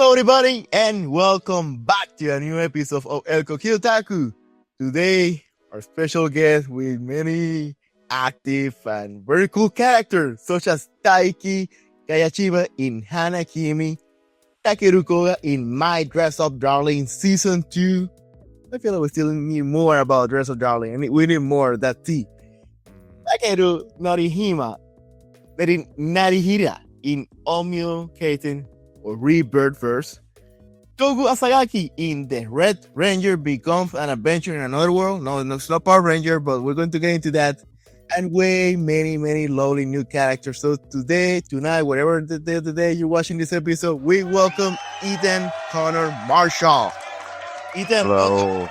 Hello, everybody, and welcome back to a new episode of Koki Otaku. Today, our special guest with many active and very cool characters, such as Taiki, Kayashima in Hana-Kimi, Takeru Koga in My Dress Up Darling Season 2. I feel like we still need more about Dress Up Darling, and we need more of that tea. Takeru Narihira, Narihira in Onmyo Kaiten, or Rebirth Verse. Tougo Asagaki in The Red Ranger Becomes an Adventure in Another World. No, it's not Power Ranger, but we're going to get into that. And way many lovely new characters. So tonight, whatever the day you're watching this episode, we welcome Ethan Connor Marshall. Ethan, hello.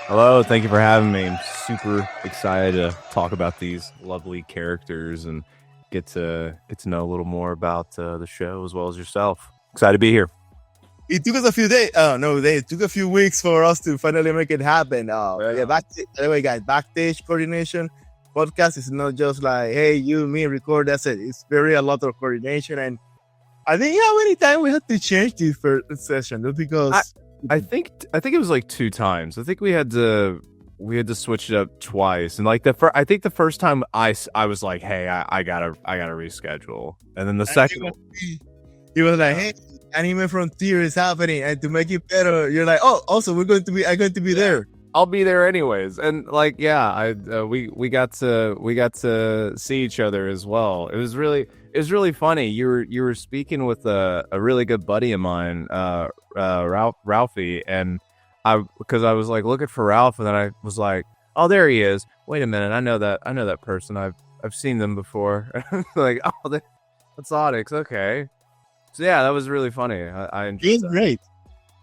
Hello, thank you for having me. I'm super excited to talk about these lovely characters and get to know a little more about the show as well as yourself. Excited to be here. It took us a few days. It took a few weeks for us to finally make it happen. Anyway, guys, backstage coordination podcast is not just like, hey, you, me, record. That's it. It's a lot of coordination, and I think how many times we had to change this first session just because I think it was like 2 times. I think we had to switch it up twice, and like I think the first time I was like, hey, I gotta reschedule, and then the second he was like, hey, Anime Frontier is happening, and to make it better, you're like, oh, also I'm going to be there. I'll be there anyways, and like, yeah, we got to see each other as well. It was really funny. You were speaking with a really good buddy of mine, Ralphie, and because I was like looking for Ralph, and then I was like, oh, there he is. Wait a minute, I know that person. I've seen them before. Like, oh, that's Onyx. Okay. So yeah, that was really funny. I enjoyed it. Great.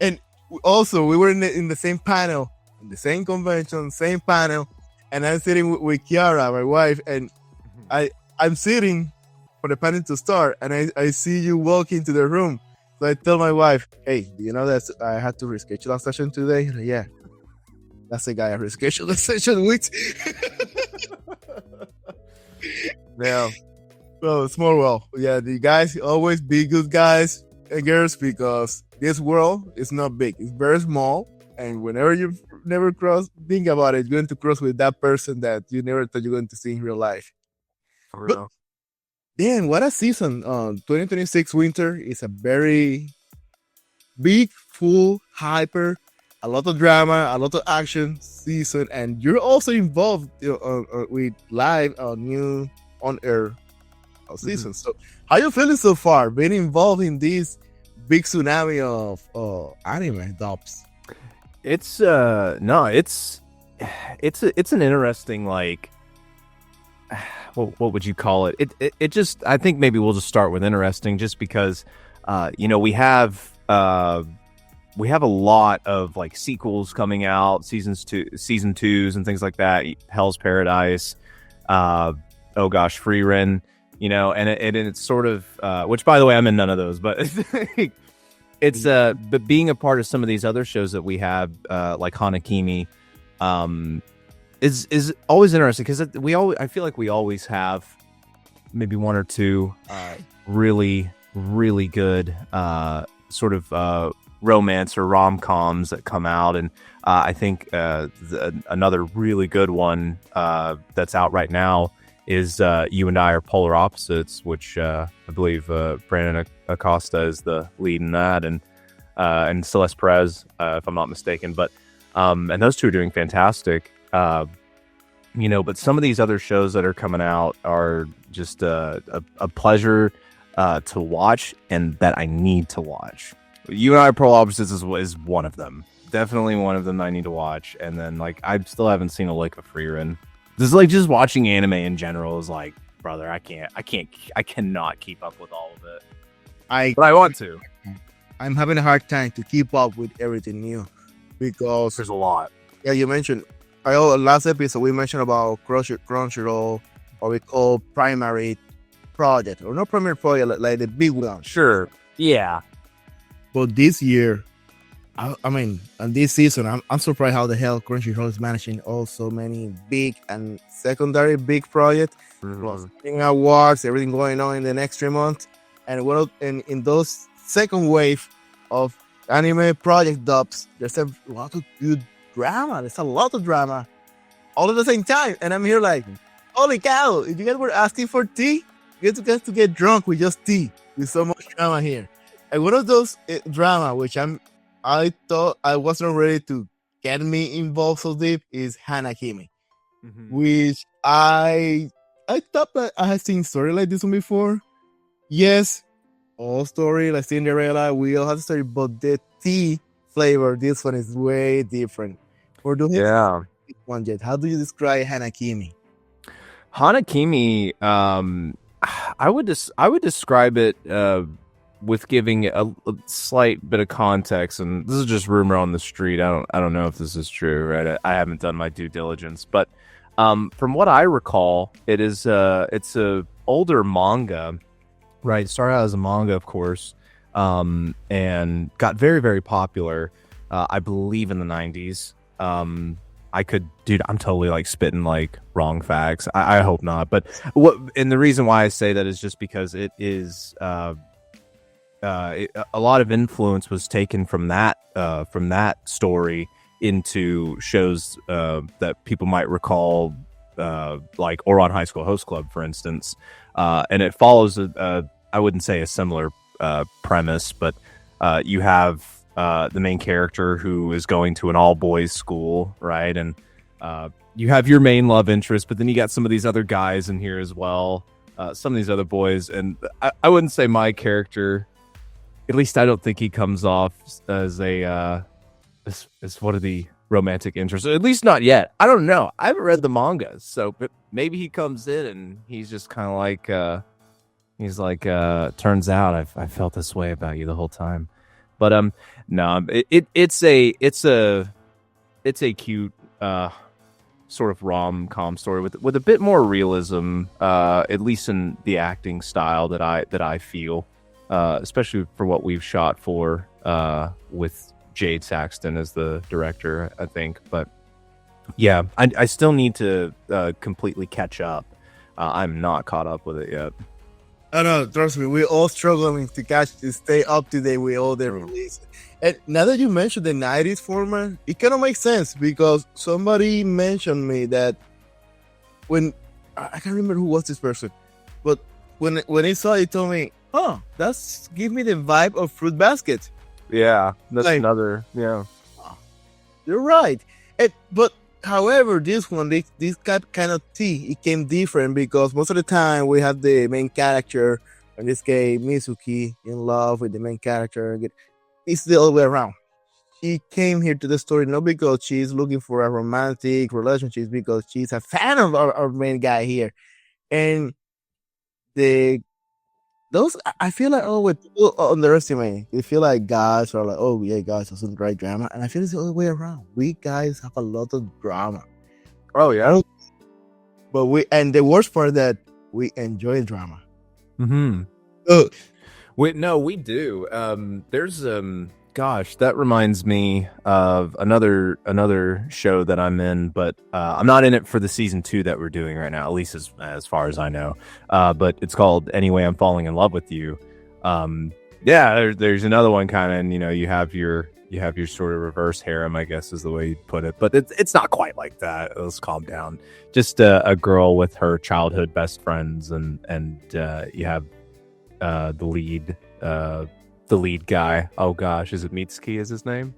And also, we were in the same panel, in the same convention, same panel, and I'm sitting with Kiara, my wife, and I'm sitting for the panel to start, and I see you walk into the room. So I tell my wife, hey, do you know that I had to reschedule that session today? Like, yeah, that's the guy I rescheduled the session with. Yeah. Well, small world. Yeah, the guys always be good guys and girls, because this world is not big. It's very small. And whenever you never think about it, you're going to cross with that person that you never thought you're going to see in real life. For real. Damn, what a season. 2026 winter is a very big, full, hyper, a lot of drama, a lot of action season. And you're also involved with live new on-air season. So how you feeling so far, being involved in this big tsunami of anime dubs? It's it's an interesting, like, what would you call it? It just, I think maybe we'll just start with interesting, just because we have a lot of like sequels coming out, season 2s and things like that. Hell's Paradise, Frieren, and it's sort of which, by the way, I'm in none of those, but it's but being a part of some of these other shows that we have, like Hana-Kimi, is always interesting, because I feel like we always have maybe 1 or 2 really good sort of romance or rom-coms that come out, and I think another really good one that's out right now is You and I Are Polar Opposites, which I believe Brandon Acosta is the lead in that, and Celeste Perez, if I'm not mistaken. But and those two are doing fantastic. But some of these other shows that are coming out are just a pleasure to watch, and that I need to watch. You and I Are Polar Opposites is one of them. Definitely one of them I need to watch. And then, like, I still haven't seen a lick of Frieren. This is like, just watching anime in general is like, brother, I cannot keep up with all of it. But I want to. I'm having a hard time to keep up with everything new, because there's a lot. Yeah, you mentioned last episode we mentioned about Crunchyroll, what we call primary project, or not primary project, like the big one. Sure. Yeah. But this year, and this season, I'm surprised how the hell Crunchyroll is managing so many big and secondary big projects, plus awards, everything going on in the next 3 months, and in those second wave, of anime project dubs, there's a lot of good drama. There's a lot of drama all at the same time. And I'm here like, holy cow, if you guys were asking for tea, you guys to get drunk with just tea. With so much drama here. And one of those drama, which I thought I wasn't ready to get me involved so deep, is Hana-Kimi. Which I thought that I had seen story like this one before. Yes, all story like Cinderella, we all have story, but the tea flavor, this one is way different. For the one yet, how do you describe Hana-Kimi? Hana-Kimi, I would describe it with giving a slight bit of context, and this is just rumor on the street. I don't know if this is true, right? I haven't done my due diligence, but from what I recall, it's a older manga, right? It started out as a manga, of course, and got very, very popular, I believe in the 90s. I'm totally like spitting like wrong facts. I hope not. But and the reason why I say that is just because it is a lot of influence was taken from that story into shows that people might recall, like Ouran High School Host Club, for instance. And it follows I wouldn't say a similar premise, but you have the main character who is going to an all-boys school, right? And you have your main love interest, but then you got some of these other guys in here as well, some of these other boys. And I wouldn't say my character, at least I don't think he comes off as as one of the romantic interests, at least not yet. I don't know. I haven't read the manga, so but maybe he comes in and he's just kind of like, turns out I felt this way about you the whole time. But no, it's a cute sort of rom-com story with a bit more realism, at least in the acting style that I feel, especially for what we've shot for with Jade Saxton as the director, I think. But yeah, I still need to completely catch up. I'm not caught up with it yet. Oh no, trust me, we're all struggling to stay up to date with all the releases. And now that you mentioned the 90s format, it kind of makes sense because somebody mentioned me that when I can't remember who was this person, but when he saw it, he told me, "Oh, that's give me the vibe of Fruit Basket." Yeah, that's like, another. Yeah, you're right. But however, this one, this kind of tea, it came different because most of the time we have the main character, in this case Mizuki, in love with the main character. It's the other way around. She came here to the story not because she's looking for a romantic relationship, because she's a fan of our main guy here. And I feel like when people underestimate, they feel like guys are like, oh yeah, guys have some great drama, and I feel it's the other way around. We guys have a lot of drama. Oh yeah, but and the worst part is that we enjoy drama. We do. There's gosh, that reminds me of another show that I'm in, but I'm not in it for the season 2 that we're doing right now, at least as far as I know. But it's called Anyway I'm Falling in Love with You. Yeah, there's another one kind of, and you have your sort of reverse harem, I guess is the way you put it, but it's not quite like that. Let's calm down. Just a girl with her childhood best friends, and you have the lead guy. Oh gosh, is it Mitsuki is his name?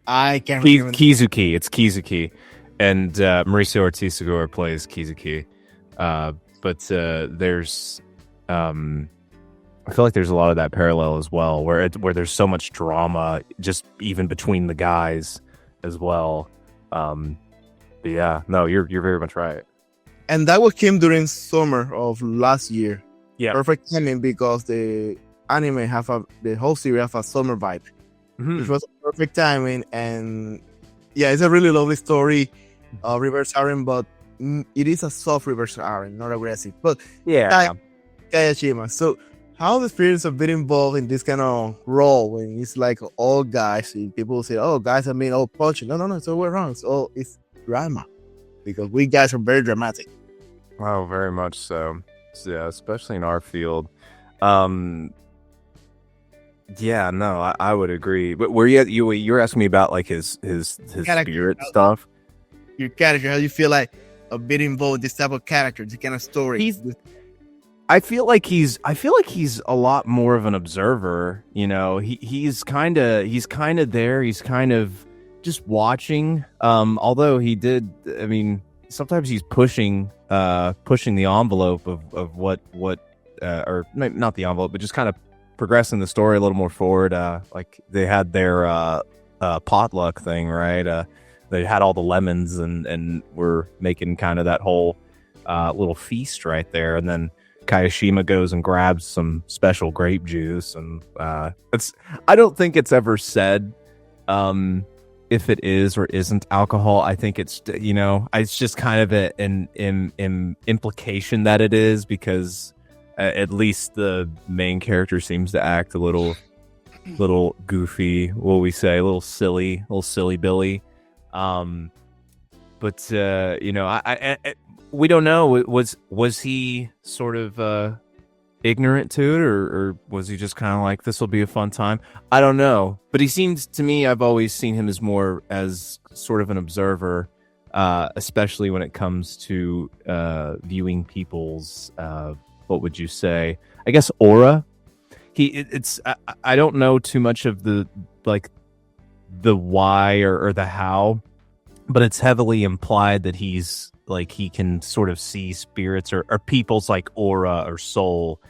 I can't remember. Kizuki. It's Kizuki. And Mauricio Ortiz-Segura plays Kizuki. But there's I feel like there's a lot of that parallel as well, where there's so much drama just even between the guys as well. But yeah, no, you're very much right. And that what came during summer of last year. Yeah, perfect timing because the anime the whole series have a summer vibe, which was perfect timing. And yeah, it's a really lovely story, reverse harem, but it is a soft reverse harem, not aggressive. But yeah, Kayashima. So how the experience of being involved in this kind of role when it's like all guys? People say, "Oh, guys have been all punching." No, it's all way wrong. It's drama because we guys are very dramatic. Oh, very much so. Yeah, especially in our field. Yeah, no, I would agree. But were you're asking me about like his Character, spirit stuff? your character, how you feel like a bit involved with this type of character, this kind of story. He's I feel like he's a lot more of an observer, you know. He's kind of there, he's kind of just watching. Although he did, I mean, sometimes he's pushing the envelope of what or maybe not the envelope, but just kind of progressing the story a little more forward. Like they had their potluck thing, right? They had all the lemons and were making kind of that whole little feast right there, and then Kayashima goes and grabs some special grape juice, and I don't think it's ever said if it is or isn't alcohol. I think it's, you know, it's just kind of an implication that it is, because at least the main character seems to act a little goofy, what we say, a little silly Billy. But you know, I we don't know. Was he sort of ignorant to it, or was he just kind of like, this will be a fun time? I don't know. But he seems to me, I've always seen him as more as sort of an observer, especially when it comes to viewing people's what would you say? I guess aura. I don't know too much of the why or the how, but it's heavily implied that he's like, he can sort of see spirits or people's like aura or soul,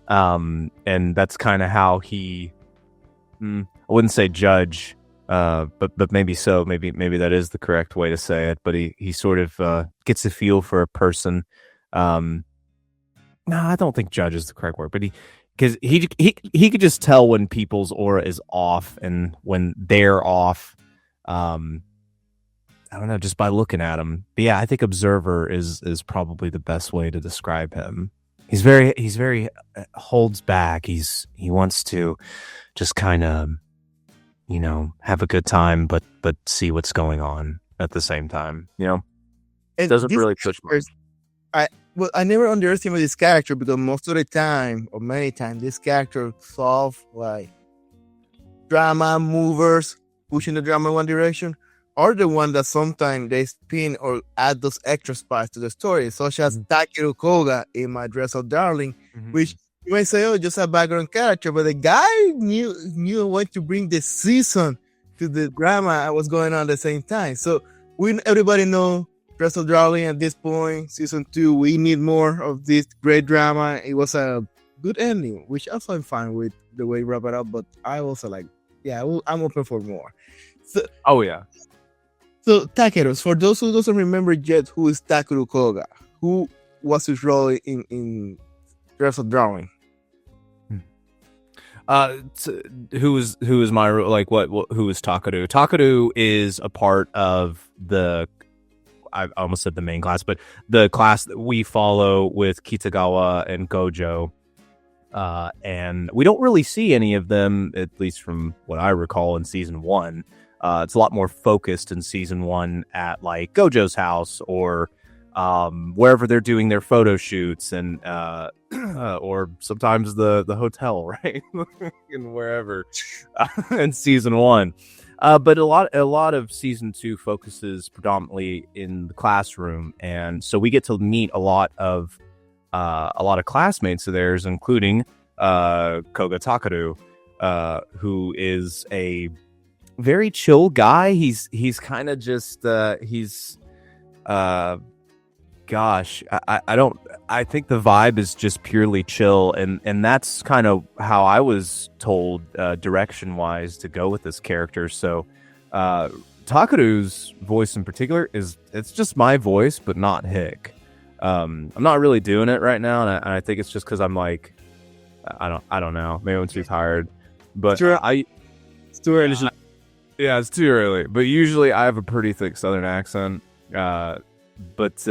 and that's kind of how he I wouldn't say judge, but maybe so, maybe that is the correct way to say it, but he sort of gets a feel for a person. No, I don't think judge is the correct word, but because he could just tell when people's aura is off and when they're off. I don't know, just by looking at him. But yeah, I think observer is probably the best way to describe him. He's very holds back. He wants to just kind of, you know, have a good time, but see what's going on at the same time. You know, it doesn't really push much. I never underestimated this character, because most of the time, or many times, this character solve like drama movers, pushing the drama in one direction, or the one that sometimes they spin or add those extra spice to the story, such as Takeru Koga in My Dress Up Darling, which you may say, oh, just a background character, but the guy knew when to bring the season to the drama that was going on at the same time. So everybody know Dress Up Darling at this point, season 2, we need more of this great drama. It was a good ending, which also I'm fine with the way you wrap it up, but I also like, yeah, I'm open for more. So, oh yeah. So Takeru, for those who doesn't remember yet, who is Takeru Koga? Who was his role in Dress Up Darling? Who is my, like, who is Takeru? Takeru is a part of the, I almost said the main class, but the class that we follow with Kitagawa and Gojo. And we don't really see any of them, at least from what I recall, in season 1. It's a lot more focused in season 1 at like Gojo's house or wherever they're doing their photo shoots, and or sometimes the hotel, right? And wherever in season 1. But a lot of season 2 focuses predominantly in the classroom, and so we get to meet a lot of classmates of theirs, including Koga Takeru, who is a very chill guy. He's kind of just I think the vibe is just purely chill, and that's kind of how I was told direction wise to go with this character. So Takeru's voice in particular it's just my voice, but not Hick. I'm not really doing it right now, and I think it's just because I'm like, I don't know, maybe I'm too tired, but it's too early. Yeah, it's too early. But usually I have a pretty thick Southern accent. But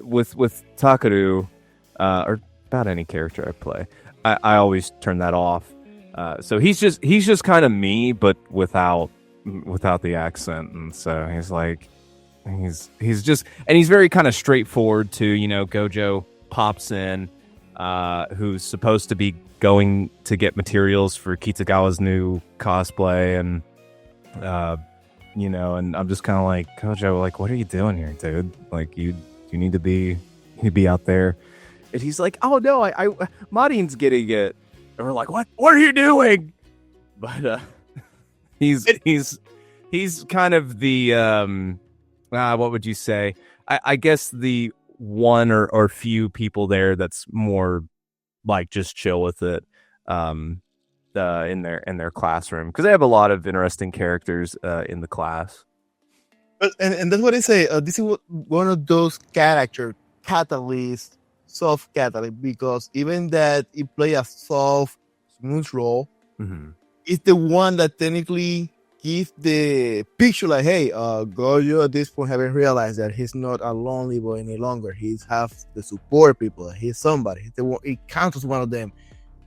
with Takeru, or about any character I play, I always turn that off. So he's just kind of me, but without the accent, and so he's like, he's just, and he's very kind of straightforward too. You know, Gojo pops in, who's supposed to be going to get materials for Kitagawa's new cosplay, and and I'm just kind of like, Kojo, like, what are you doing here, dude? Like, you need to be out there. And he's like, oh no, I Marin's getting it. And we're like, what are you doing? But he's kind of the what would you say? I guess the one or few people there that's more like just chill with it in their classroom, because they have a lot of interesting characters in the class. But and that's what I say. This is one of those character catalyst, soft catalyst, because even that it play a soft, smooth role, it's the one that technically gives the picture like, hey, Gojo at this point haven't realized that he's not a lonely boy any longer. He's have the support people. He's somebody. He's the one, it counts as one of them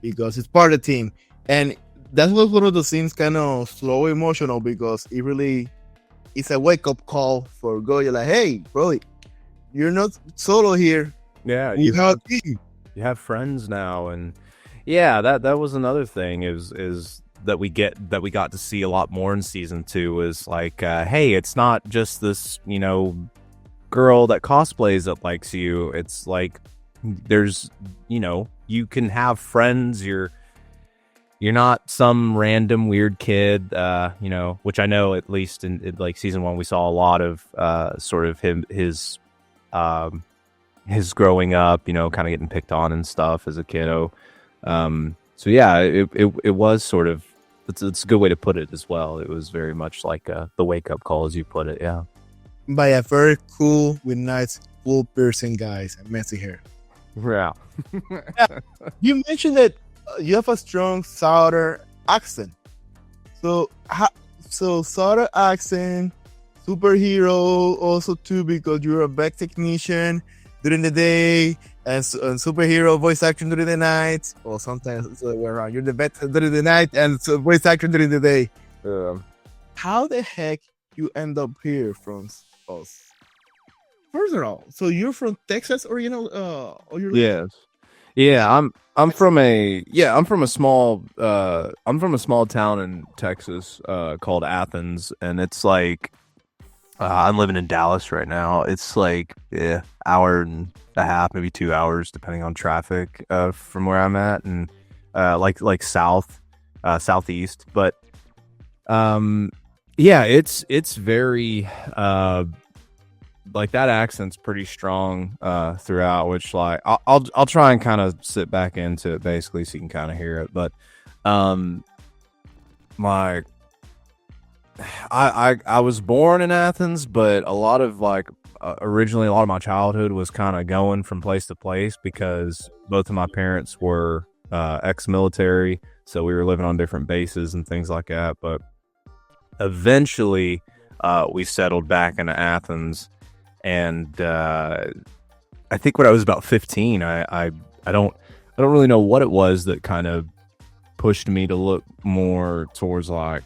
because it's part of the team. And that was one of the scenes kind of slow emotional, because it really it's a wake up call for Gojo. Like, hey, bro, you're not solo here. Yeah, you have friends now, and yeah, that was another thing is that we got to see a lot more in season 2 is like, hey, it's not just this girl that cosplays that likes you. It's like there's you can have friends. You're not some random weird kid, which I know at least in like season 1 we saw a lot of sort of his growing up, kind of getting picked on and stuff as a kiddo. So yeah, it was sort of, it's a good way to put it as well. It was very much like the wake up call, as you put it. Yeah. By a very cool with nice full piercing guys and messy hair. Yeah. You mentioned that you have a strong Southern accent. So Southern accent, superhero also too, because you're a back technician during the day and superhero voice actor during the night, or sometimes it's the other way around. You're the vet during the night and voice actor during the day. How the heck you end up here from us? First of all, so you're from Texas, or yes, yeah. I'm from a small town in Texas called Athens, and it's like I'm living in Dallas right now. It's like hour and a half, maybe 2 hours, depending on traffic from where I'm at, and like southeast. But yeah, it's very like that accent's pretty strong throughout, which like I'll try and kind of sit back into it basically so you can kind of hear it. But like I was born in Athens, but a lot of like originally a lot of my childhood was kind of going from place to place because both of my parents were ex-military, so we were living on different bases and things like that. But eventually we settled back into Athens, and I think when I was about 15, I don't really know what it was that kind of pushed me to look more towards like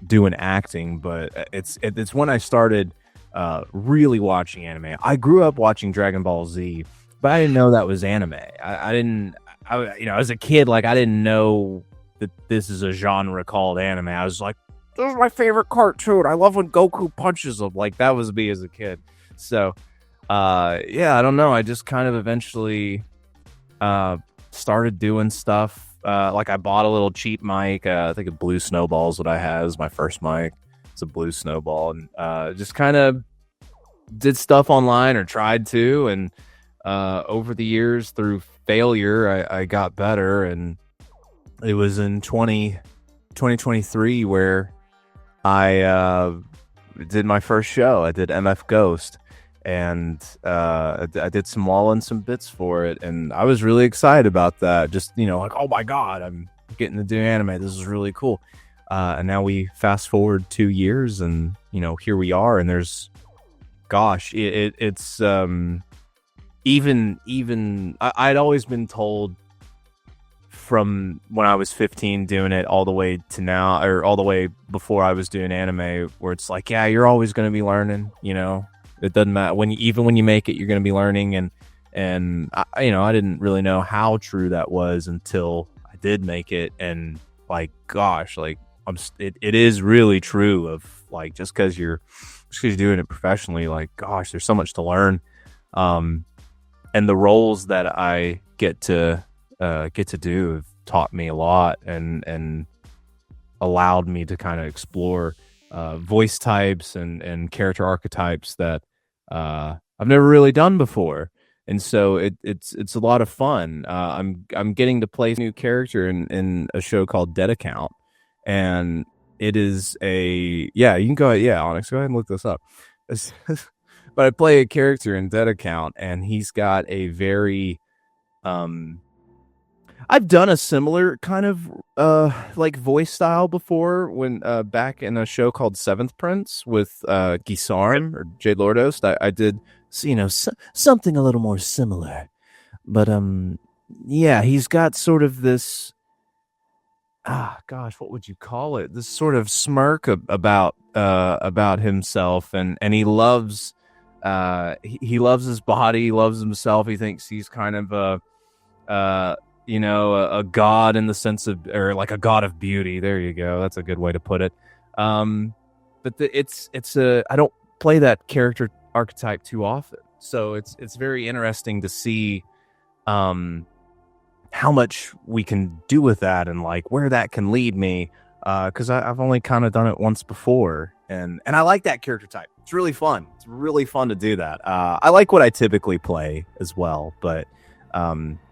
doing acting, but it's when I started really watching anime. I grew up watching Dragon Ball Z, but I didn't know that was anime. As a kid, like I didn't know that this is a genre called anime. I was like, this is my favorite cartoon. I love when Goku punches him. Like that was me as a kid. So yeah, I don't know. I just kind of eventually started doing stuff. Like I bought a little cheap mic. I think a Blue Snowball is what I had as my first mic. It's a Blue Snowball, and just kind of did stuff online or tried to. And over the years, through failure, I got better. And it was in 2023 where I did my first show. I did MF Ghost. And I did some wall and some bits for it, and I was really excited about that. Just like, oh my god, I'm getting to do anime. This is really cool. And now we fast forward 2 years, and here we are. And there's, gosh, it's even I'd always been told from when I was 15 doing it all the way to now, or all the way before I was doing anime, where it's like, yeah, you're always going to be learning. It doesn't matter when you make it, you're going to be learning. And I didn't really know how true that was until I did make it, and like, gosh, like it is really true of like, just because you're doing it professionally, like, gosh, there's so much to learn. And the roles that I get to do have taught me a lot, and allowed me to kind of explore voice types and character archetypes that I've never really done before. And so it's a lot of fun. I'm getting to play a new character in a show called Dead Account, and it is you can go ahead, Onyx, go ahead and look this up. But I play a character in Dead Account, and he's got a very I've done a similar kind of like voice style before, when back in a show called Seventh Prince with Gisarm or Jade Lordos. I did, something a little more similar, but he's got sort of this, what would you call it? This sort of smirk about himself, and he loves he loves his body, he loves himself. He thinks he's kind of a god in the sense of, or like a god of beauty. There you go. That's a good way to put it. But I don't play that character archetype too often, so it's very interesting to see how much we can do with that, and like where that can lead me. Because I've only kind of done it once before, and I like that character type. It's really fun. It's really fun to do that. I like what I typically play as well, but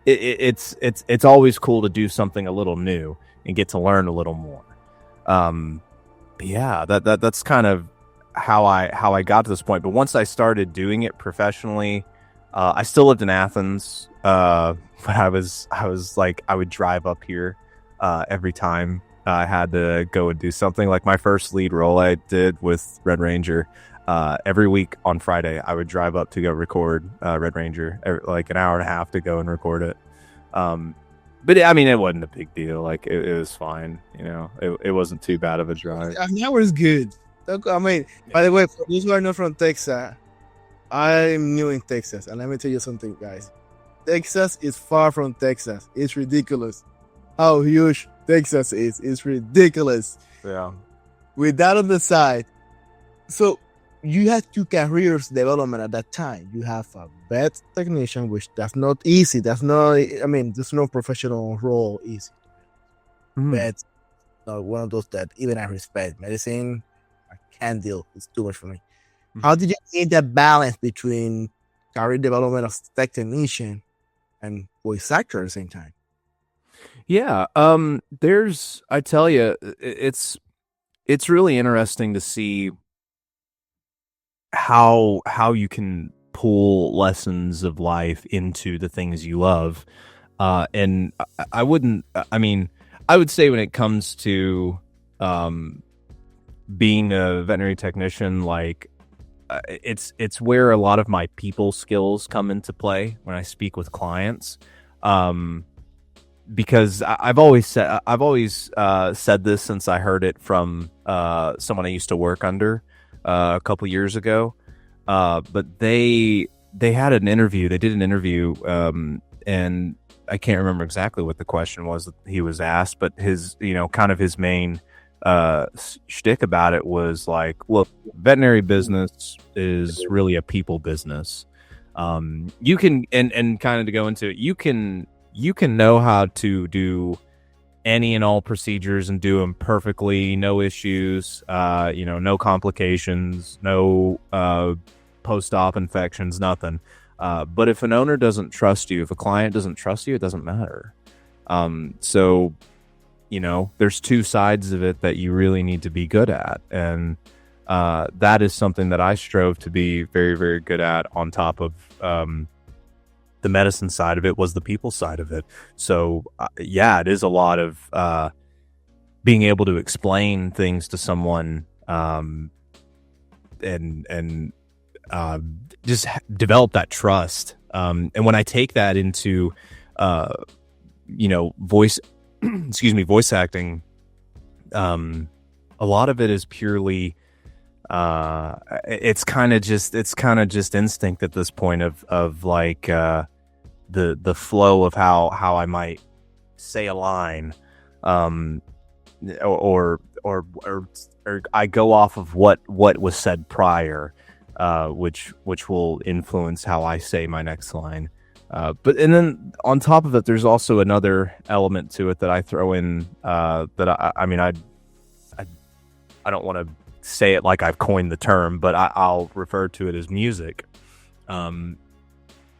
it's always cool to do something a little new and get to learn a little more. But yeah, that's kind of how I got to this point. But once I started doing it professionally, I still lived in Athens, but I was like, I would drive up here every time I had to go and do something. Like my first lead role I did with Red Ranger, every week on Friday I would drive up to go record Red Ranger, like an hour and a half to go and record it. But I mean, it wasn't a big deal. Like it was fine, it wasn't too bad of a drive. An hour is good. I mean, by the way, for those who are not from Texas, I'm new in Texas, and let me tell you something, guys. Texas is far from Texas. It's ridiculous how huge Texas is. It's ridiculous. Yeah. With that on the side, so you had two careers development at that time. You have a vet technician, which that's not easy. There's no professional role easy. Mm-hmm. Vet, one of those that even I respect. Medicine, I can't deal. It's too much for me. Mm-hmm. How did you get that balance between career development of tech technician and voice actor at the same time? Yeah, I tell you, it's really interesting to see how you can pull lessons of life into the things you love. And I would say when it comes to being a veterinary technician, like it's where a lot of my people skills come into play when I speak with clients. Because I've always said this since I heard it from someone I used to work under a couple years ago. But they had an interview. They did an interview, and I can't remember exactly what the question was that he was asked. But his, kind of his main shtick about it was like, look, veterinary business is really a people business. You can and kind of to go into it, you can know how to do any and all procedures and do them perfectly, no issues, no complications, no post-op infections, nothing. But if an owner doesn't trust you, if a client doesn't trust you, it doesn't matter. So, there's two sides of it that you really need to be good at. And that is something that I strove to be very, very good at, on top of the medicine side of it was the people side of it. So it is a lot of being able to explain things to someone, and just develop that trust. And when I take that into voice voice acting, a lot of it is purely it's kind of just instinct at this point of like the flow of how I might say a line, or I go off of what was said prior, which will influence how I say my next line. And then on top of it, there's also another element to it that I throw in. That I mean, I don't want to say it like I've coined the term, but I'll refer to it as music.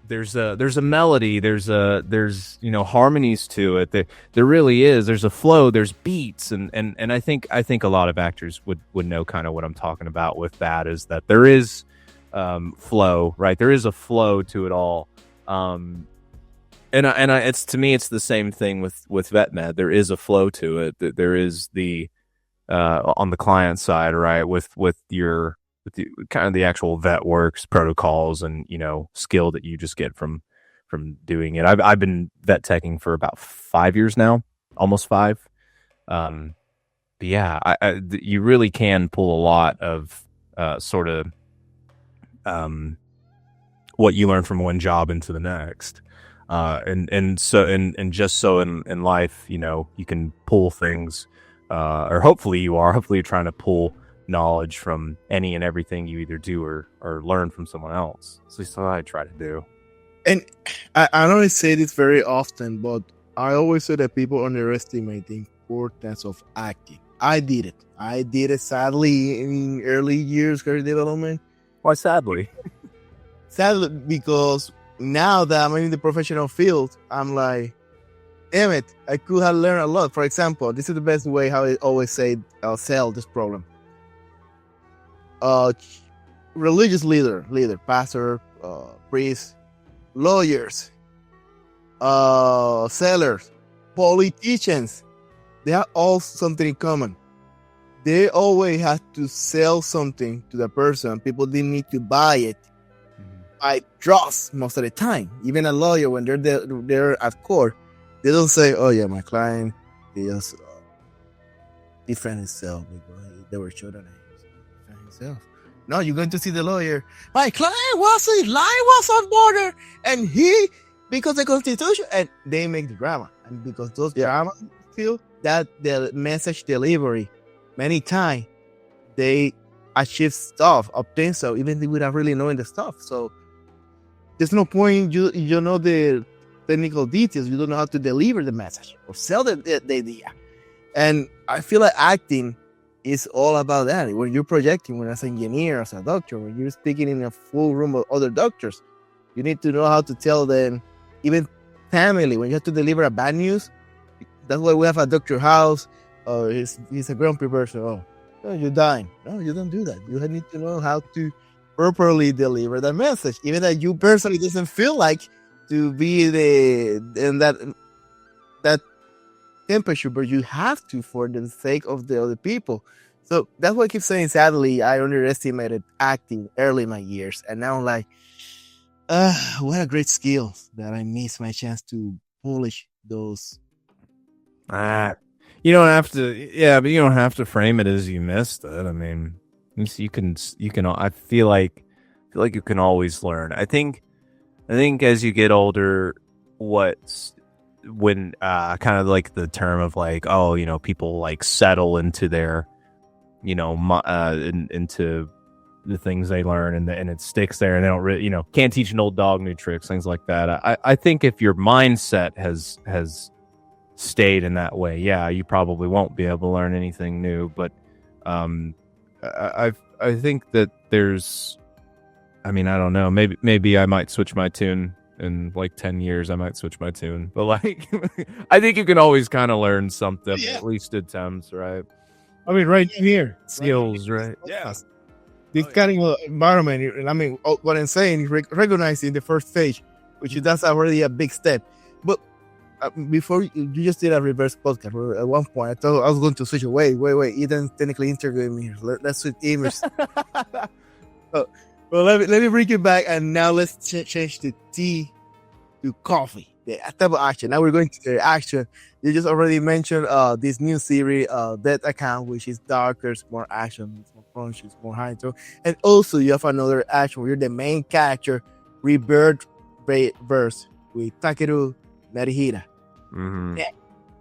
There's a melody, there's harmonies to it. There really is. There's a flow, there's beats, and I think a lot of actors would know kind of what I'm talking about with that, is that there is flow, right? There is a flow to it all. It's, to me, it's the same thing with vet med. There is a flow to it. There is the on the client side, right? With the kind of the actual vet works protocols and skill that you just get from doing it. I've been vet teching for about 5 years now, almost 5. But yeah, you really can pull a lot of sort of what you learn from one job into the next. And just so in life, you can pull things, or hopefully you're trying to pull knowledge from any and everything you either do or learn from someone else. At least what I try to do. And I don't say this very often, but I always say that people underestimate the importance of acting. I did it sadly in early years career development. Why sadly? Sadly, because now that I'm in the professional field, I'm like, damn it, I could have learned a lot. For example, this is the best way how I always say I'll sell this problem. Religious leader, pastor, priest, lawyers, sellers, politicians, they have all something in common. They always have to sell something to the person. People didn't need to buy it. I trust most of the time. Even a lawyer, when they're at court, they don't say, "Oh yeah, my client, he just defend himself because they were shot at him." Defend himself. No, you're going to see the lawyer. My client was on border, and he, because the Constitution, and they make the drama, and because those drama feel that the message delivery, many times they achieve stuff, obtain stuff, even without really knowing the stuff. So there's no point. You know the technical details. You don't know how to deliver the message or sell the idea. And I feel like acting is all about that. When you're projecting, when as an engineer, as a doctor, when you're speaking in a full room of other doctors, you need to know how to tell them, even family, when you have to deliver a bad news. That's why we have a Dr. House. He's a grumpy person. Oh, you're dying. No, you don't do that. You need to know how to properly deliver that message, even that you personally doesn't feel like to be in that temperature, but you have to for the sake of the other people. So that's why I keep saying, sadly, I underestimated acting early in my years, and now I'm like, what a great skill that I missed my chance to polish those. You don't have to, but you don't have to frame it as you missed it. I mean, you can. I feel like you can always learn. I think as you get older, when kind of like the term of like, people like settle into their, into the things they learn, and it sticks there, and they don't really, can't teach an old dog new tricks, things like that. I think if your mindset has stayed in that way, you probably won't be able to learn anything new. But I think that there's, I don't know, maybe I might switch my tune in like 10 years. I might switch my tune, but like I think you can always kind of learn something, at least attempts, right? Right here, skills, right? Yeah. This kind of environment, and what I'm saying is recognizing the first stage, which is that's already a big step. But before you just did a reverse podcast. At one point, I thought I was going to switch away. Wait, you didn't technically interview me. Let's switch images. Well, let me bring it back, and now let's change the tea to coffee. The type of action. Now we're going to the action. You just already mentioned this new series, Death Account, which is darker, it's more action, it's more punchy, it's more high tone. And also you have another action where you're the main character, Rebirth verse with Takeru Narihira. Mm-hmm.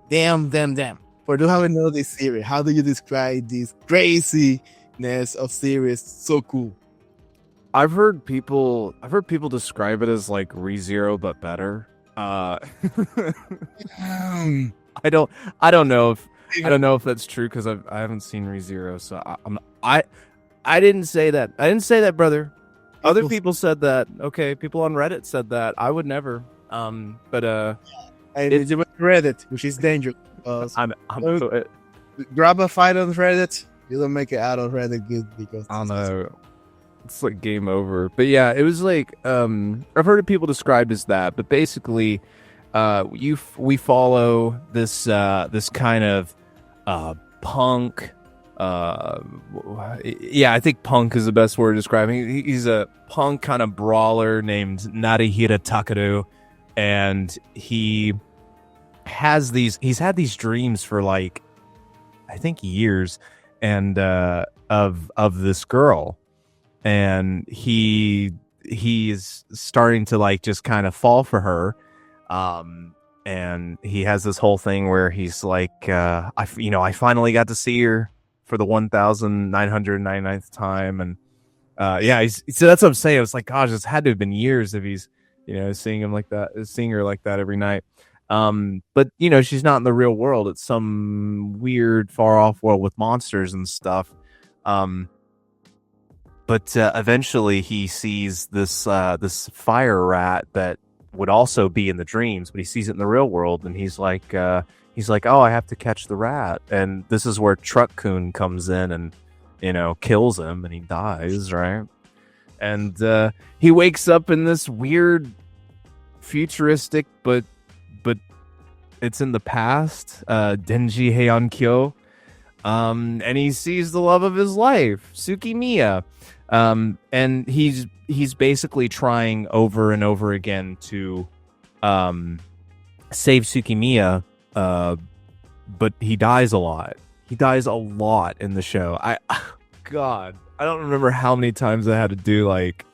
Damn, damn, damn. For those who haven't know this series, how do you describe this craziness of series? So cool. I've heard people describe it as like ReZero but better. Um, I don't know if that's true because I haven't seen ReZero, so I didn't say that. I didn't say that, brother. Other people said that. Okay, people on Reddit said that. I would never. But and it was Reddit, which is dangerous. I'm Grab a fight on Reddit. You don't make it out on Reddit good because I don't know. It's like game over. But yeah, it was like I've heard people described as that, but basically we follow this kind of punk yeah, I think punk is the best word to describe him. He's a punk kind of brawler named Narihira Takeru, and he's had these dreams for like I think years and of this girl, and he's starting to like just kind of fall for her, and he has this whole thing where he's like I finally got to see her for the 1999th time, and so that's what I'm saying. It was like, gosh, it's had to have been years if he's seeing her like that every night. But she's not in the real world. It's some weird far off world with monsters and stuff. But eventually he sees this fire rat that would also be in the dreams, but he sees it in the real world, and he's like, oh, I have to catch the rat. And this is where Truck-kun comes in and kills him, and he dies, right? And he wakes up in this weird futuristic but it's in the past, Denji Heian-kyo, and he sees the love of his life, Tsukimiya, and he's basically trying over and over again to save Tsukimiya, but he dies a lot. He dies a lot in the show. God, I don't remember how many times I had to do like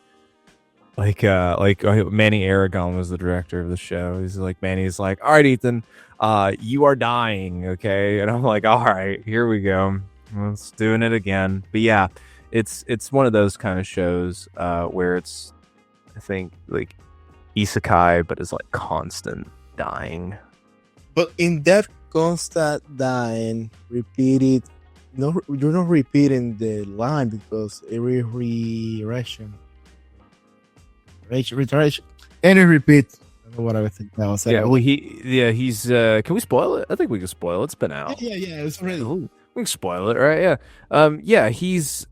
Manny Aragon was the director of the show. He's like, Manny's like, all right, Ethan, you are dying, okay? And I'm like, all right, here we go. Let's doing it again. But yeah, it's one of those kind of shows where it's, I think, like isekai, but it's like constant dying. But in that constant dying, repeated, no, you're not repeating the line because every reiteration. Any repeat. I don't know what I think now. Yeah, well, he's. Can we spoil it? I think we can spoil it. It's been out. Yeah, it's already. We can spoil it, right? Yeah. He's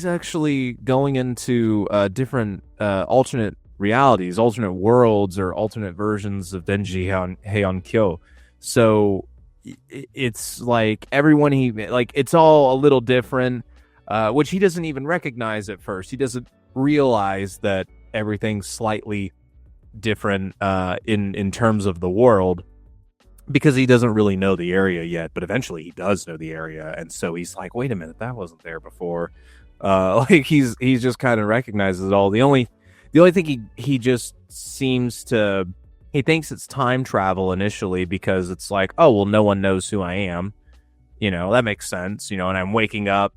actually going into different alternate realities, alternate worlds, or alternate versions of Denji Heian-kyo. So it's like everyone it's all a little different, which he doesn't even recognize at first. He doesn't realize that everything's slightly different in terms of the world, because he doesn't really know the area yet, but eventually he does know the area, and so he's like, wait a minute, that wasn't there before. He's just kind of recognizes it all. The only thing he just seems to, he thinks it's time travel initially, because it's like, oh well, no one knows who I am, that makes sense, and I'm waking up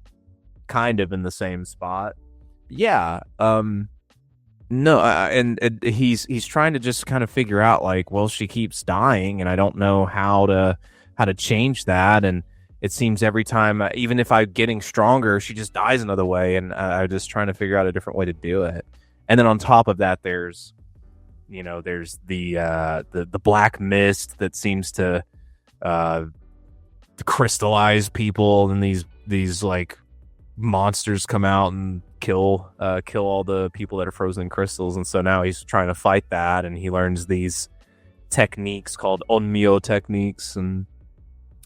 kind of in the same spot. Yeah. No, and he's trying to just kind of figure out, like, well, she keeps dying, and I don't know how to change that. And it seems every time, even if I'm getting stronger, she just dies another way, and I'm just trying to figure out a different way to do it. And then on top of that, there's the black mist that seems to crystallize people, and these like monsters come out and kill all the people that are frozen in crystals. And so now he's trying to fight that, and he learns these techniques called Onmyo techniques. And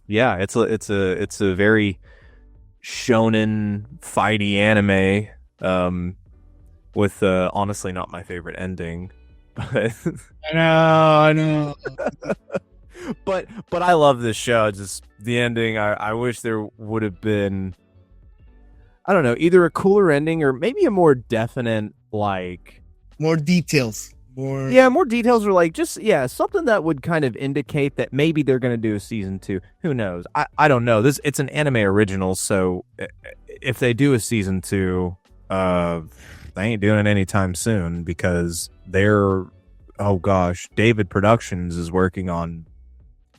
yeah, it's a very shonen fighty anime, with honestly not my favorite ending, but I know. but I love this show. Just the ending, I wish there would have been, I don't know, either a cooler ending or maybe a more definite, like, more details. more. Yeah, more details are like just something that would kind of indicate that maybe they're going to do a season 2. Who knows? I don't know. It's an anime original, so if they do a season 2, they ain't doing it anytime soon because oh gosh, David Productions is working on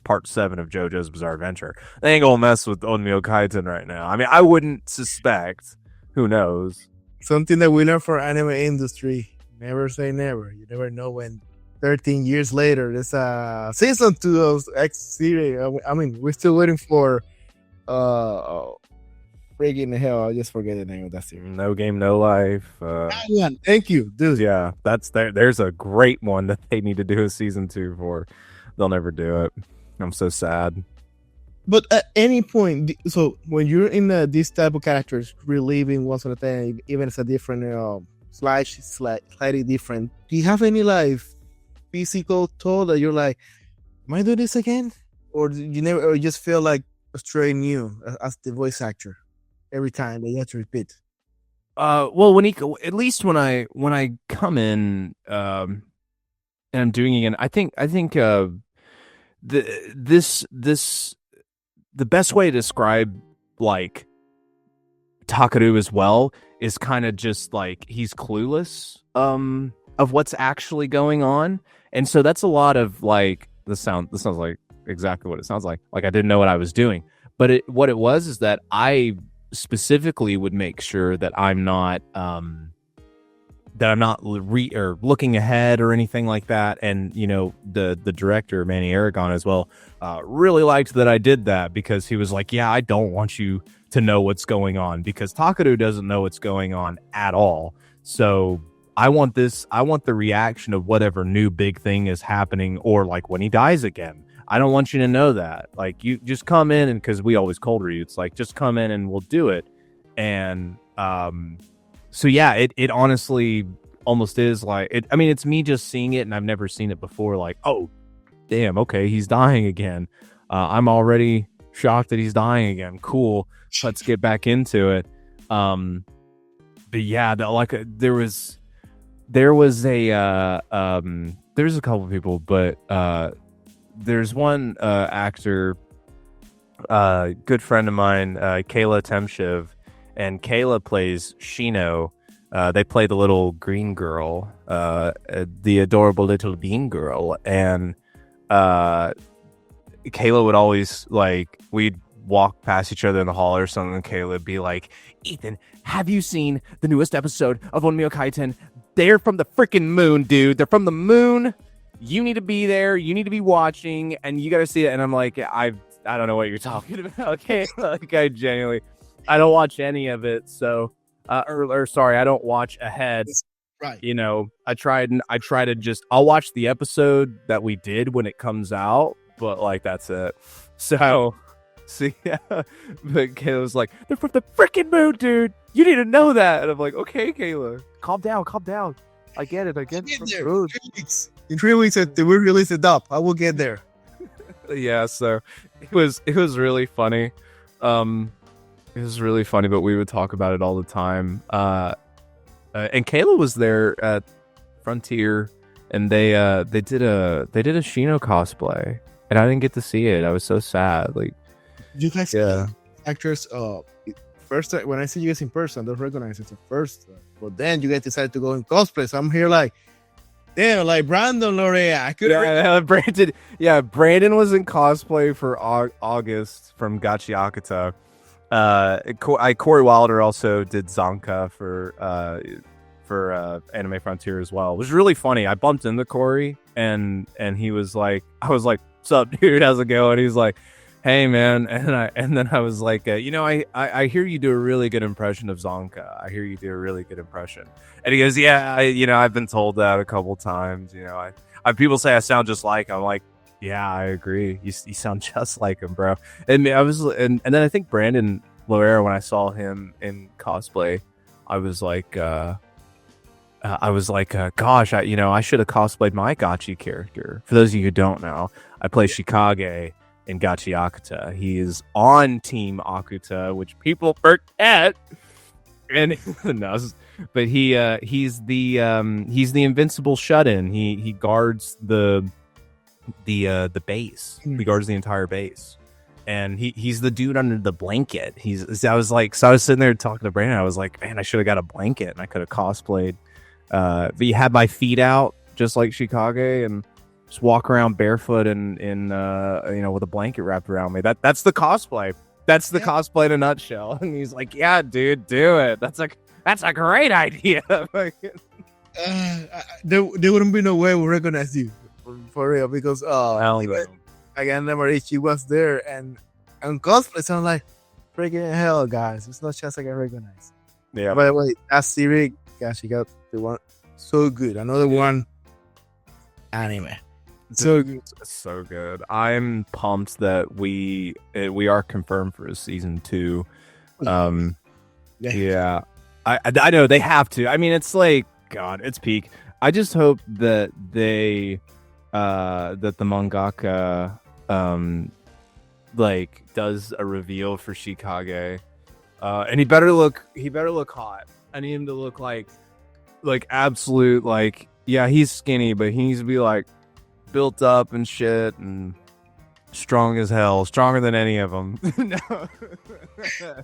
part 7 of JoJo's Bizarre Adventure. They ain't gonna mess with Onmyo Kaiten right now. I mean, I wouldn't suspect. Who knows? Something that we learn for anime industry: never say never. You never know when 13 years later there's a season 2 of X series. I mean, we're still waiting for freaking hell, I just forget the name of that series. No Game, No Life. Yeah, thank you, dude. Yeah, there's a great one that they need to do a season 2 for. They'll never do it. I'm so sad. But at any point, so when you're in this type of characters, reliving once on a time, even if it's a different slightly different, do you have any like physical toll that you're like, am I doing this again? Or you never, or you just feel like straight new as the voice actor every time that you have to repeat? Well, at least when I come in and I'm doing it, I think the best way to describe like Takeru as well is kind of just like he's clueless of what's actually going on, and so that's a lot of like this sounds like exactly what it sounds like I didn't know what I was doing, but what it was is that I specifically would make sure that I'm not looking ahead or anything like that. And you know, the director Manny Aragon as well really liked that I did that, because he was like, yeah, I don't want you to know what's going on, because Takeru doesn't know what's going on at all. So I want the reaction of whatever new big thing is happening, or like when he dies again. I don't want you to know that. Like, you just come in, and because we always cold read, it's like, just come in and we'll do it. And so yeah, it honestly almost is like it. I mean, it's me just seeing it, and I've never seen it before. Like, oh, damn, okay, he's dying again. I'm already shocked that he's dying again. Cool, let's get back into it. But yeah, there was a couple of people, but there's one actor, good friend of mine, Kayla Temshiv, and Kayla plays Shino. They play the little green girl, the adorable little bean girl, and Kayla would always, like, we'd walk past each other in the hall or something, and Kayla would be like, Ethan, have you seen the newest episode of Onmyo Kaiten? They're from the freaking moon, dude. They're from the moon. You need to be there. You need to be watching, and you got to see it. And I'm like, I don't know what you're talking about. Okay, like, I don't watch any of it. So, sorry, I don't watch ahead. Right. You know, I try to just, I'll watch the episode that we did when it comes out, but like, that's it. So yeah. But Kayla's like, they're from the freaking moon, dude. You need to know that. And I'm like, okay, Kayla, calm down. I get it. In 3 weeks, we release it up. I will get there. Yeah, so it was really funny. It was really funny, but we would talk about it all the time. And Kayla was there at Frontier, and they did a Shino cosplay, and I didn't get to see it. I was so sad. Like, you guys, actors. First, when I see you guys in person, I don't recognize it at first. But then you guys decided to go in cosplay. So I'm here like, damn, like Brandon Lorea. Brandon was in cosplay for August from Gachi Akuta. Corey Wilder also did Zonka for Anime Frontier as well. It was really funny. I bumped into Corey, and he was like, I was like, "What's up, dude? How's it going?" And he's like, "Hey, man." And then I was like, I hear you do a really good impression of Zonka. I hear you do a really good impression. And he goes, "Yeah, I've been told that a couple times. I people say I sound just like him." I'm like, "Yeah, I agree. You sound just like him, bro." And and then I think Brandon Loera, when I saw him in cosplay, I was like, gosh, I should have cosplayed my Gachi character. For those of you who don't know, I play Shikage in Gachi Akuta. He is on Team Akuta, which people forget. And but he's the invincible shut-in. He guards the base. He guards the entire base. And he's the dude under the blanket. I was sitting there talking to Brandon. I was like, man, I should have got a blanket and I could have cosplayed. But you had my feet out just like Shikage and just walk around barefoot and with a blanket wrapped around me. That's the cosplay. That's the cosplay in a nutshell. And he's like, yeah, dude, do it. That's a great idea. There wouldn't be no way we recognize you for real because again, Namarichi was there and cosplay sound like freaking hell, guys. It's not chance I can recognize. Yeah. By the way, that series, gosh, she got the one so good. Another one, anime. So good. So good. I'm pumped that we are confirmed for a season 2. Yeah. I know they have to. I mean, it's like, God, it's peak. I just hope that they that the mangaka does a reveal for Shikage. And he better look hot. I need him to look like absolute, like, yeah, he's skinny, but he needs to be like built up and shit and strong as hell, stronger than any of them. No.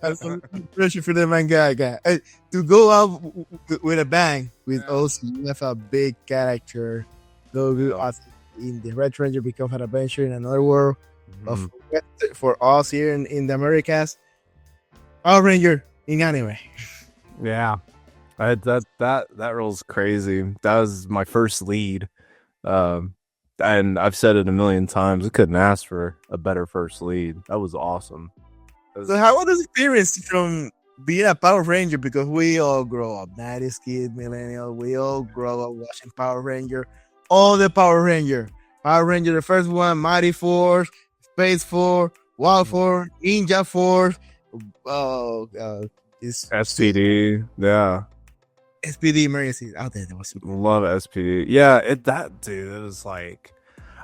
That's some pressure for the manga. Hey, to go out with a bang with us, you have a big character. Go in the Red Ranger become an adventure in another world. For us here in the Americas, Power Ranger in anime. Yeah, that role's crazy. That was my first lead, and I've said it a million times. I couldn't ask for a better first lead. That was awesome. So how was the experience from being a Power Ranger? Because we all grow up, 90s kid, millennial. We all grow up watching Power Ranger. All the Power Ranger, the first one, Mighty Force, Space Force, Wild Force, Ninja Force. SPD, yeah. SPD Emergency out there. That was super love SPD. Yeah, it was like,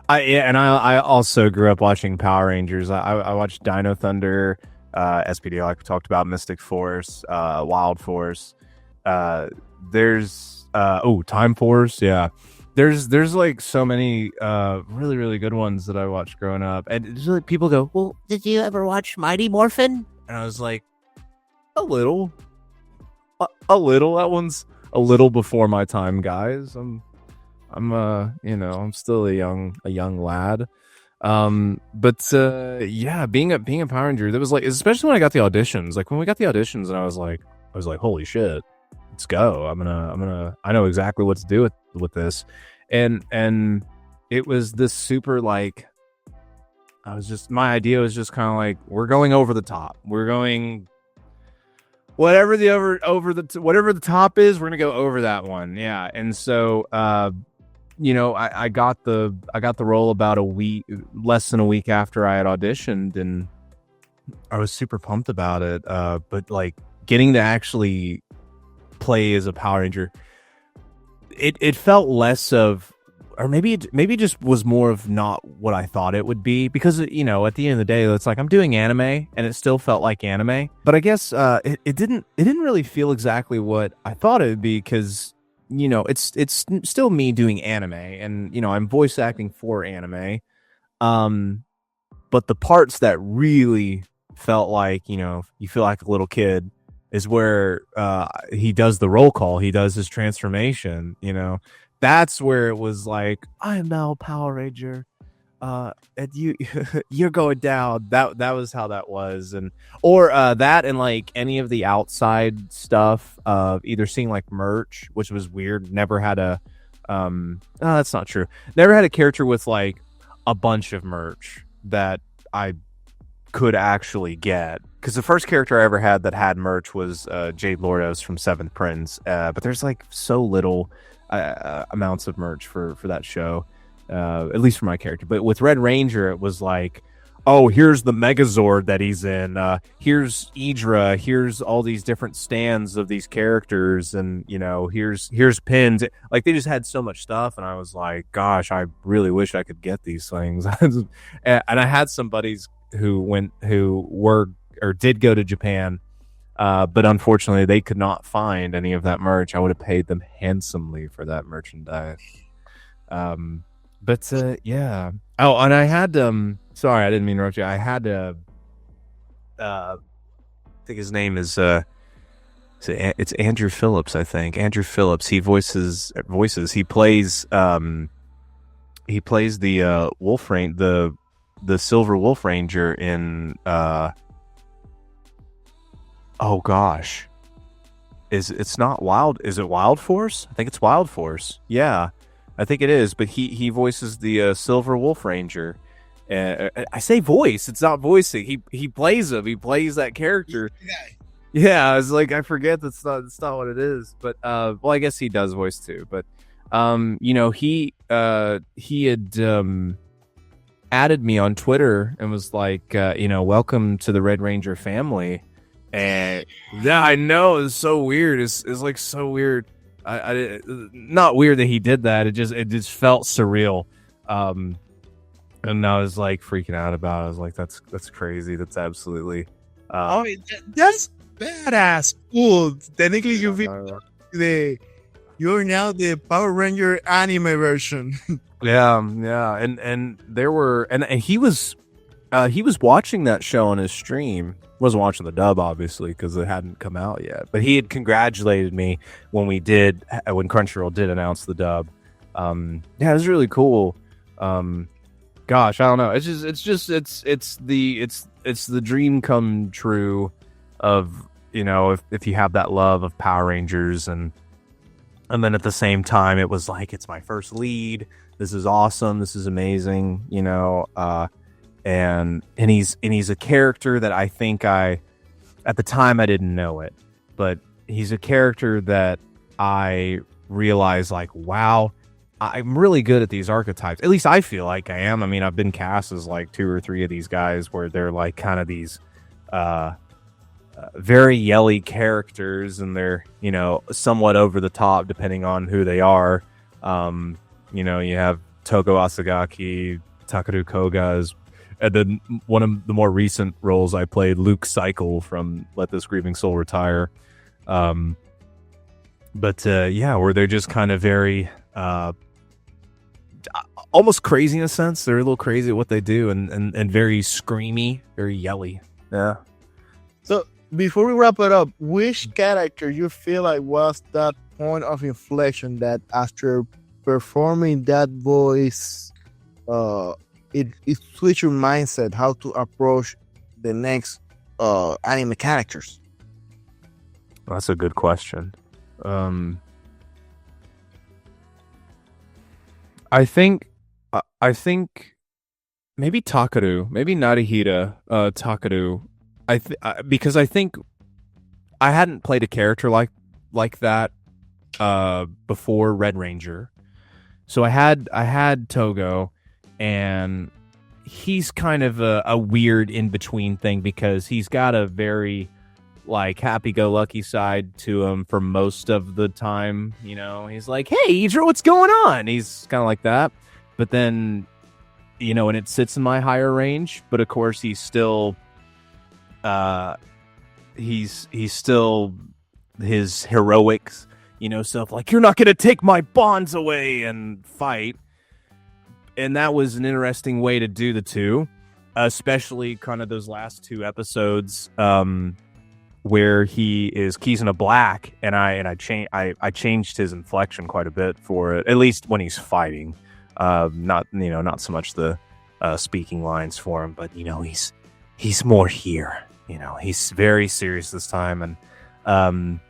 I also grew up watching Power Rangers. I watched Dino Thunder, SPD, like we talked about, Mystic Force, Wild Force. There's Time Force, yeah. There's like so many really, really good ones that I watched growing up. And it's like people go, well, did you ever watch Mighty Morphin? And I was like, a little. That one's a little before my time, guys. I'm still a young lad. But yeah, being a Power Ranger, that was like, especially when I got the auditions. Like when we got the auditions, and I was like, holy shit, let's go. I know exactly what to do with this. And it was this super, like, my idea was just kind of like, we're going over the top. We're going whatever the top is, we're gonna go over that one. Yeah. And so I got the role about less than a week after I had auditioned, and I was super pumped about it. But like getting to actually play as a Power Ranger, it felt less of, or maybe it just was more of not what I thought it would be, because at the end of the day, it's like I'm doing anime and it still felt like anime, but I guess it didn't really feel exactly what I thought it would be, because it's still me doing anime, and I'm voice acting for anime, but the parts that really felt like you feel like a little kid is where he does the roll call, he does his transformation, that's where it was like, I am now a Power Ranger, and you're going down. That was how that was, or that, and like any of the outside stuff of either seeing like merch, which was weird. Never had a that's not true. Never had a character with like a bunch of merch that I could actually get, because the first character I ever had that had merch was Jade Lordos from Seventh Prince, but there's like so little amounts of merch for that show, at least for my character. But with Red Ranger, it was like, oh, here's the Megazord that he's in, here's Idra, here's all these different stands of these characters, and here's pins. Like, they just had so much stuff, and I was like, gosh, I really wish I could get these things. And I had some buddies who did go to Japan But unfortunately, they could not find any of that merch. I would have paid them handsomely for that merchandise. But yeah. Oh, and I had sorry, I didn't mean to interrupt you. I had I think his name is it's Andrew Phillips. I think Andrew Phillips. He voices. He plays the Wolf the Silver Wolf Ranger in oh gosh, it's not Wild? Is it Wild Force? I think it's Wild Force. Yeah, I think it is. But he voices the Silver Wolf Ranger. I say voice. It's not voicing. He plays him. He plays that character. Yeah, I was like, I forget that's not what it is. But well, I guess he does voice too. But he had added me on Twitter and was like, welcome to the Red Ranger family. And yeah, I know, it's so weird. It's like so weird. I not weird that he did that. It just felt surreal. And I was like freaking out about it. I was like, that's crazy. That's absolutely that's badass. Cool. Technically, you're now the Power Ranger anime version. yeah, and there were and he was watching that show on his stream. Wasn't watching the dub obviously because it hadn't come out yet. But he had congratulated me when Crunchyroll did announce the dub. Yeah, it was really cool. Gosh, I don't know. It's the dream come true of, if you have that love of Power Rangers and then at the same time it was like, it's my first lead. This is awesome. This is amazing. And he's a character that I think at the time I didn't know it, but he's a character that I realized like, wow, I'm really good at these archetypes. At least I feel like I am. I mean, I've been cast as like 2 or 3 of these guys where they're like kind of these very yelly characters, and they're, somewhat over the top depending on who they are. You have Tougo Asagaki, Takeru Koga, and then one of the more recent roles I played, Luke Cycle from Let This Grieving Soul Retire. But where they're just kind of very almost crazy in a sense. They're a little crazy at what they do, and very screamy, very yelly. Yeah. So before we wrap it up, which character you feel like was that point of inflection that after performing that voice, it switched your mindset how to approach the next anime characters? That's a good question. I think maybe Takeru, maybe Narihira, Takeru. Because I think I hadn't played a character like that before Red Ranger, so I had Tougo, and he's kind of a weird in between thing because he's got a very like happy-go-lucky side to him for most of the time. He's like, hey Idra, what's going on? He's kind of like that, but then and it sits in my higher range, but of course he's still he's still his heroics stuff, like, you're not gonna take my bonds away and fight. And that was an interesting way to do the two, especially kind of those last 2 episodes where he is Kizuna Black, and I changed his inflection quite a bit for it, at least when he's fighting. Not so much the speaking lines for him, but he's more here. He's very serious this time, and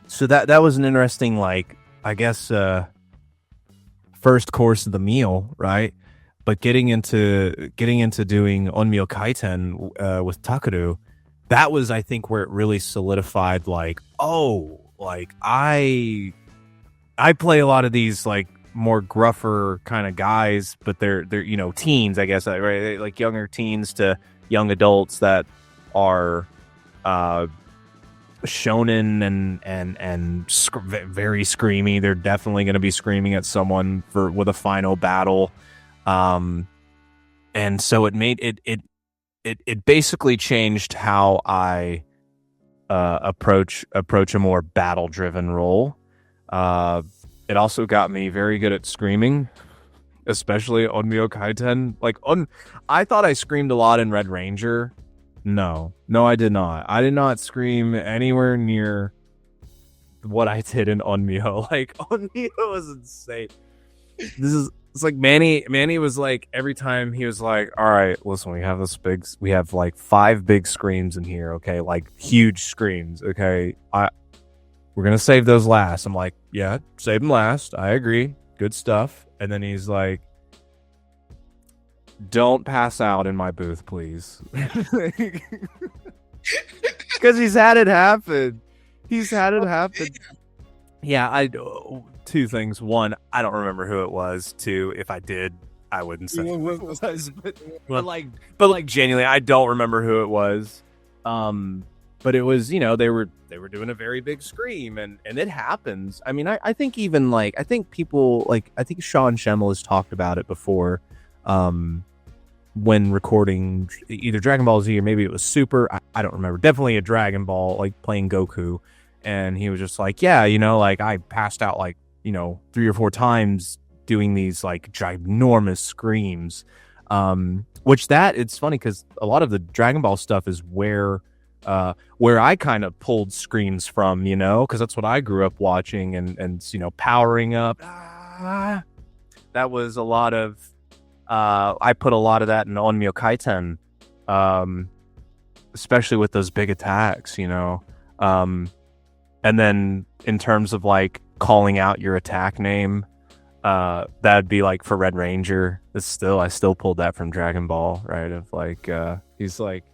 so that was an interesting, like, I guess first course of the meal, right? But getting into doing Onmyo Kaiten with Takeru, that was, I think, where it really solidified, like, oh, like I play a lot of these like more gruffer kind of guys, but they're teens, I guess, right? Like younger teens to young adults that are shonen and very screamy. They're definitely going to be screaming at someone with a final battle, and so it made it basically changed how I approach a more battle driven role. It also got me very good at screaming, especially Onmyo Kaiten. I thought I screamed a lot in Red Ranger. No, I did not. I did not scream anywhere near what I did in Onmyo. Like, Onmyo was insane. It's like Manny was like, every time he was like, all right, listen, we have like 5 big screams in here, okay? Like huge screams, okay? We're gonna save those last. I'm like, yeah, save them last. I agree. Good stuff. And then he's like, don't pass out in my booth, please. Because he's had it happen. Yeah, two things. One, I don't remember who it was. Two, if I did, I wouldn't say who it was. But like genuinely, I don't remember who it was. But it was, they were doing a very big scream, and it happens. I mean, I think even I think people I think Sean Schemmel has talked about it before, when recording either Dragon Ball Z or maybe it was Super. I don't remember. Definitely a Dragon Ball, like playing Goku, and he was just like, yeah, I passed out 3 or 4 times doing these ginormous screams. Which it's funny because a lot of the Dragon Ball stuff is where I kind of pulled screams from, because that's what I grew up watching and powering up. That was a lot of, I put a lot of that in Onmyo Kaiten, especially with those big attacks, and then in terms of calling out your attack name, that'd be for Red Ranger. I still pulled that from Dragon Ball, right? Of he's like,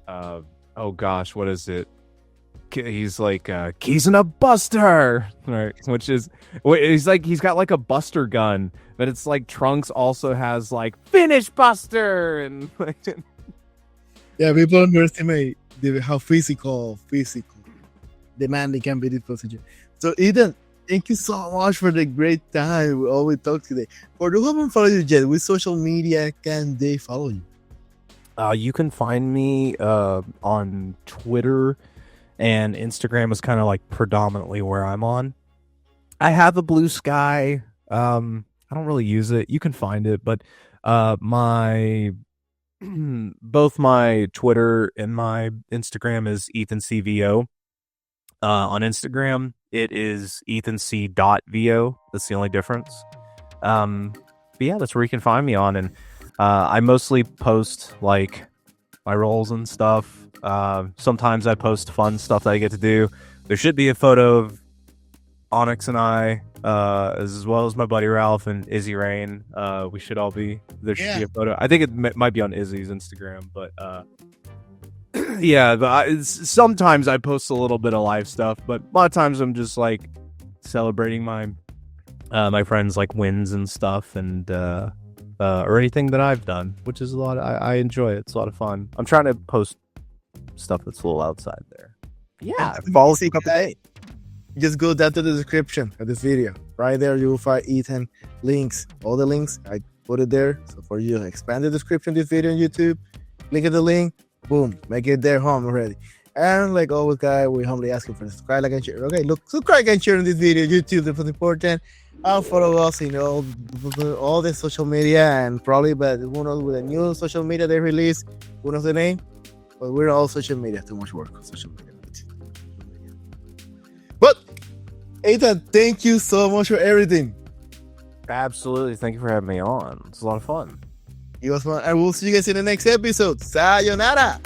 oh gosh, what is it? He's like, Kizuna Buster, right? Which is, he's got a Buster gun, but it's Trunks also has Finish Buster, and yeah, people underestimate how physical demanding can be this procedure. So Ethan, thank you so much for the great time we always talk today. For those who haven't followed you yet, which social media can they follow you? You can find me on Twitter, and Instagram is kind of predominantly where I'm on. I have a Blue Sky. I don't really use it. You can find it, but my both my Twitter and my Instagram is EthanCVO. On Instagram, it is EthanC.VO. That's the only difference. But yeah, that's where you can find me on, and I mostly post my roles and stuff. Sometimes I post fun stuff that I get to do. There should be a photo of Onyx and I, as well as my buddy Ralph and Izzy Rain. We should all be there. Should be a photo. I think it might be on Izzy's Instagram, but yeah. But sometimes I post a little bit of live stuff, but a lot of times I'm just celebrating my friends wins and stuff, and or anything that I've done, which is a lot. I enjoy it. It's a lot of fun. I'm trying to post stuff that's a little outside there. Yeah, follow me today. Just go down to the description of this video. Right there, you will find Ethan links. All the links I put it there. So for you, expand the description of this video on YouTube. Click at the link. Boom, make it there home already. And like always, guys, we humbly ask you for subscribe, like, and share. Okay, look, subscribe and share in this video. YouTube, that's what's important. And follow us in all the social media, and probably, but who knows, with the new social media they release, who knows the name? But we're all social media. Too much work on social media. But Ethan, thank you so much for everything. Absolutely, thank you for having me on. It's a lot of fun. It was fun, and we'll see you guys in the next episode. Sayonara.